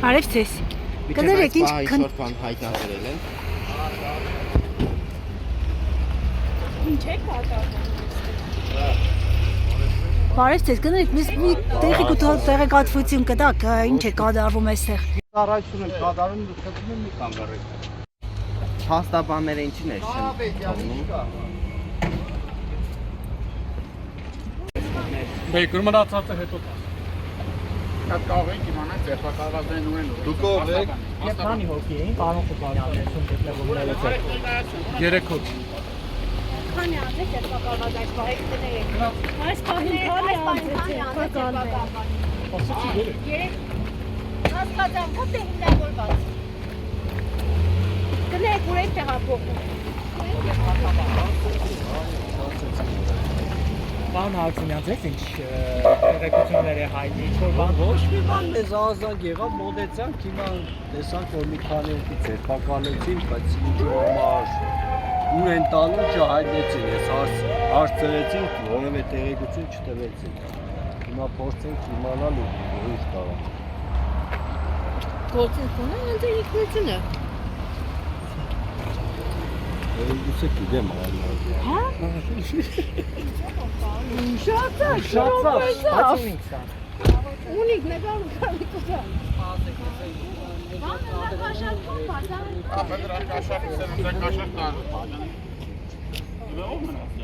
Բարև ձեզ։ Կներեք ինչ այսօր բան հայտնաբերել են։ Ինչ եք պատահում։ Բարև ձեզ, կներեք մեզ մի տեղեկատվություն կտաք, ինչ է կատարվում այստեղ։ Ծառայություն են կատարում, դուք մի կանգառեք։ Փաստաբանները ինչին է չեն թողնում։ Բեյ գրմնացած է հետո տա։ Շատ կարող եք իմանալ ձերբակալվածային ունեն։ Դուք ով եք։ Եվ քանի հոգի էին, պարոն Խուբանյան, այսօր դեպլեվումներից է։ 3 հոգի։ Քանի անձ է ձերբակալված այս պահի կներեք։ Այս պահին քանի անձ է ձերբակալված։ Ասացի 3։ Հասկացամ, ո՞տ է հիմնավորված։ Կներեք ուր եք տեղափոխում։ Բան Հարությունյան, ձեզ ինչ տեղեկություններ է հայտնի, ինչ-որ բան։ Ոչ մի բան մեզ ազանք եղավ, մոտեցանք, հիմա տեսանք, որ մի քանի հոգի ձերբակալեցին, բայց ինչ-որ համար ուր են տանում չհայտնեցին, ես հարցրեցին, որևէ տեղեկություն չտվեցին։ Հիմա փորձենք իմանալ ու ուր տարա։ Գործունեությունը ինձ ինքնությունը։ Ես գիտեմ այլ։ Հա? Շատ է, Բայց ինքս կան։ ունիք նկարում կարի կուտա։ Բանը նկաշակ կոմպա, դա։ Ապետրան կաշակ, սերնդակ կաշակ տան։